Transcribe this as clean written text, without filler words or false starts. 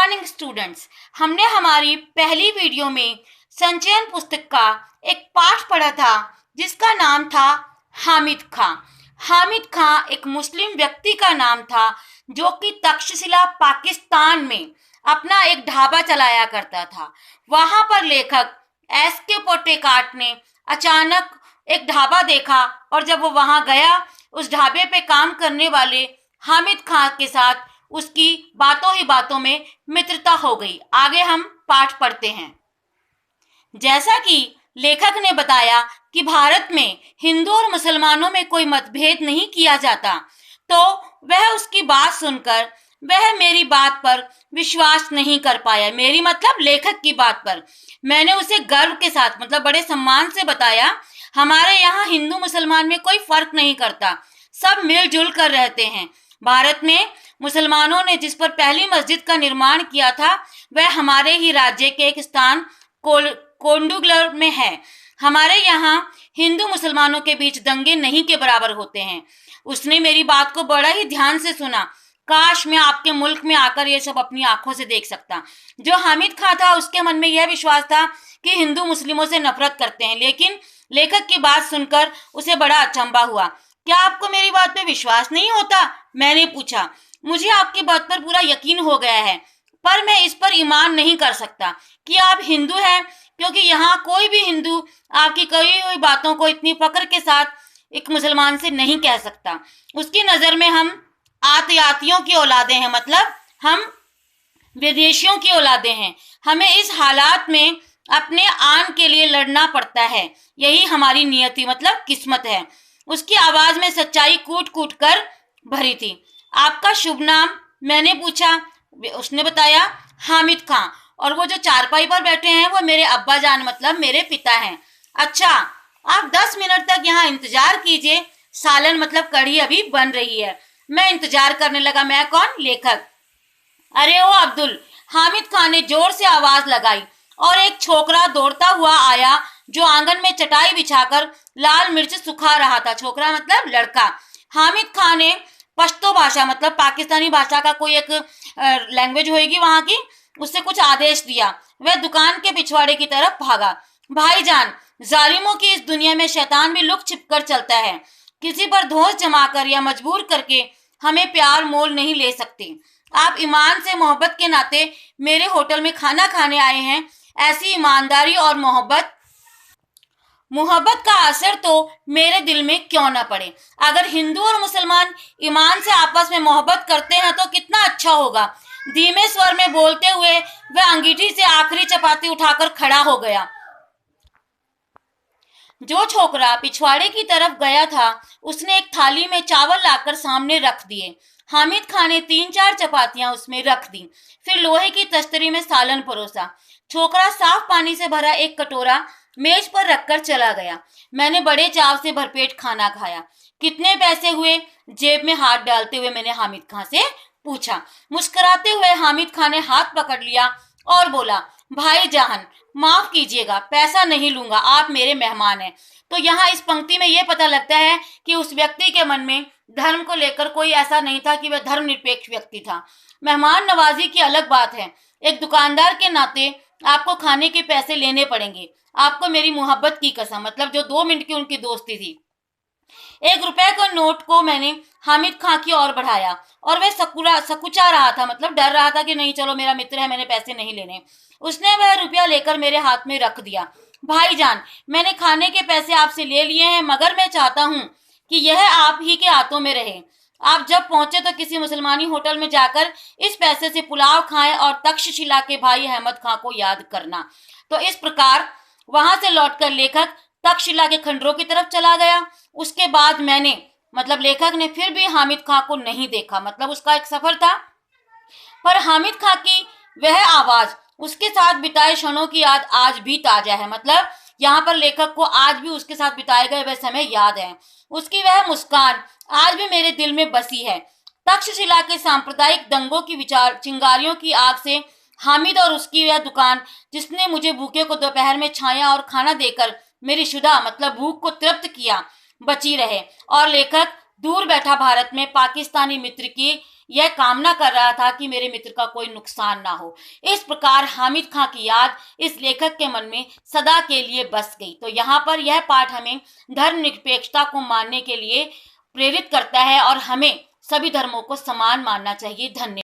Morning students. हमने हमारी पहली वीडियो में संचयन पुस्तक का एक पाठ पढ़ा था जिसका नाम था हामिद खां। हामिद खां एक मुस्लिम व्यक्ति का नाम था जो कि तक्षशिला पाकिस्तान में अपना एक ढाबा चलाया करता था। वहां पर लेखक एस.के. पोटेकाट ने अचानक एक ढाबा देखा और जब वो वहां गया उस ढाबे पे काम करने वाले हामिद खां के साथ उसकी बातों ही बातों में मित्रता हो गई। आगे हम पाठ पढ़ते हैं। जैसा कि लेखक ने बताया कि भारत में हिंदू और मुसलमानों में कोई मतभेद नहीं किया जाता, तो वह उसकी बात सुनकर वह मेरी बात पर विश्वास नहीं कर पाया। मेरी मतलब लेखक की बात पर। मैंने उसे गर्व के साथ मतलब बड़े सम्मान से बताया, हमारे यहाँ हिंदू मुसलमान में कोई फर्क नहीं करता, सब मिलजुल कर रहते हैं। भारत में मुसलमानों ने जिस पर पहली मस्जिद का निर्माण किया था वह हमारे ही राज्य के एक स्थान कोंडुगलर में है। हमारे यहाँ हिंदू मुसलमानों के बीच दंगे नहीं के बराबर होते हैं। उसने मेरी बात को बड़ा ही ध्यान से सुना। काश मैं आपके मुल्क में आकर ये सब अपनी आंखों से देख सकता। जो हामिद खां था उसके मन में यह विश्वास था कि हिंदू मुस्लिमों से नफरत करते हैं, लेकिन लेखक की बात सुनकर उसे बड़ा अचंभा हुआ। क्या आपको मेरी बात पे विश्वास नहीं होता? मैंने पूछा। मुझे आपकी बात पर पूरा यकीन हो गया है, पर मैं इस पर ईमान नहीं कर सकता कि आप हिंदू हैं, क्योंकि यहाँ कोई भी हिंदू आपकी कही हुई बातों को इतनी फक्र के साथ एक मुसलमान से नहीं कह सकता। उसकी नजर में हम आतयातियों की औलादे हैं, मतलब हम विदेशियों की औलादे हैं। हमें इस हालात में अपने आन के लिए लड़ना पड़ता है, यही हमारी नियति मतलब किस्मत है। उसकी आवाज में सच्चाई कूट कूट कर भरी थी। आपका शुभ नाम? मैंने पूछा। उसने बताया हामिद खां, और वो जो चारपाई पर बैठे हैं वो मेरे अब्बा जान मतलब मेरे पिता हैं। अच्छा, आप 10 मिनट तक यहाँ इंतजार कीजिए, सालन मतलब कढ़ी अभी बन रही है। मैं इंतजार करने लगा। मैं कौन? लेखक। अरे ओ अब्दुल, हामिद खां ने जोर से आवाज लगाई और एक छोकरा दौड़ता हुआ आया जो आंगन में चटाई बिछाकर लाल मिर्च सुखा रहा था। छोकरा मतलब लड़का। हामिद खां ने पश्तो भाषा मतलब पाकिस्तानी भाषा का कोई एक लैंग्वेज होगी वहां की, उससे कुछ आदेश दिया। वह दुकान के पिछवाड़े की तरफ भागा। भाईजान, जालिमों की इस दुनिया में शैतान भी लुक छिप कर चलता है। किसी पर धौंस जमाकर या मजबूर करके हमें प्यार मोल नहीं ले सकते। आप ईमान से मोहब्बत के नाते मेरे होटल में खाना खाने आए हैं। ऐसी ईमानदारी और मोहब्बत का असर तो मेरे दिल में क्यों ना पड़े। अगर हिंदू और मुसलमान ईमान से आपस में मोहब्बत करते हैं तो कितना अच्छा होगा। धीमे स्वर में बोलते हुए वह अंगीठी से आखिरी चपाती उठाकर खड़ा हो गया। जो छोकरा पिछवाड़े की तरफ गया था उसने एक थाली में चावल लाकर सामने रख दिए। हामिद खां ने 3-4 चपातियां उसमें रख दी, फिर लोहे की तस्तरी में सालन परोसा। छोकरा साफ पानी से भरा एक कटोरा मेज पर रखकर चला गया। मैंने बड़े चाव से भरपेट खाना खाया। कितने पैसे हुए? जेब में हाथ डालते हुए मैंने हामिद खां से पूछा। मुस्कुराते हुए हामिद खां ने हाथ पकड़ लिया और बोला, भाईजान माफ कीजिएगा, पैसा नहीं लूंगा, आप मेरे मेहमान हैं। तो यहाँ इस पंक्ति में यह पता लगता है कि उस व्यक्ति के मन में धर्म को लेकर कोई ऐसा नहीं था कि वह धर्मनिरपेक्ष व्यक्ति था। मेहमान नवाजी की अलग बात है, एक दुकानदार के नाते आपको खाने के पैसे लेने पड़ेंगे। आपको मेरी मोहब्बत की कसम, मतलब जो 2 मिनट की उनकी दोस्ती थी। 1 रुपए को नोट को मैंने हामिद खां की ओर बढ़ाया और वह सकुचा रहा था, मतलब डर रहा था कि नहीं चलो मेरा मित्र है, मैंने पैसे नहीं लेने। उसने वह रुपया लेकर मेरे हाथ में रख दिया। भाईजान, मैंने खाने के पैसे आपसे ले लिए हैं, मगर मैं चाहता हूँ कि यह आप ही के हाथों में रहे। आप जब पहुंचे तो किसी मुसलमानी होटल में जाकर इस पैसे से पुलाव खाएं और तक्षशिला के भाई अहमद खां को याद करना। तो इस प्रकार वहां से लौटकर लेखक तक्षशिला के खंडरों की तरफ चला गया। उसके बाद मैंने मतलब लेखक ने फिर भी हामिद खां को नहीं देखा, मतलब उसका एक सफर था। पर हामिद खां की वह आवाज, उसके साथ बिताए क्षणों की याद आज भी ताजा है। मतलब यहाँ पर लेखक को आज भी उसके साथ बिताए गए वह समय याद है। उसकी वह मुस्कान आज भी मेरे दिल में बसी है। तक्षशिला के सांप्रदायिक दंगों की विचार चिंगारियों की आग से हामिद और उसकी वह दुकान जिसने मुझे भूखे को दोपहर में छाया और खाना देकर मेरी शुदा मतलब भूख को तृप्त किया, बची रहे। और लेखक दूर बैठा भारत में पाकिस्तानी मित्र की यह कामना कर रहा था कि मेरे मित्र का कोई नुकसान ना हो। इस प्रकार हामिद खां की याद इस लेखक के मन में सदा के लिए बस गई। तो यहाँ पर यह पाठ हमें धर्मनिरपेक्षता को मानने के लिए प्रेरित करता है और हमें सभी धर्मों को समान मानना चाहिए। धन्यवाद।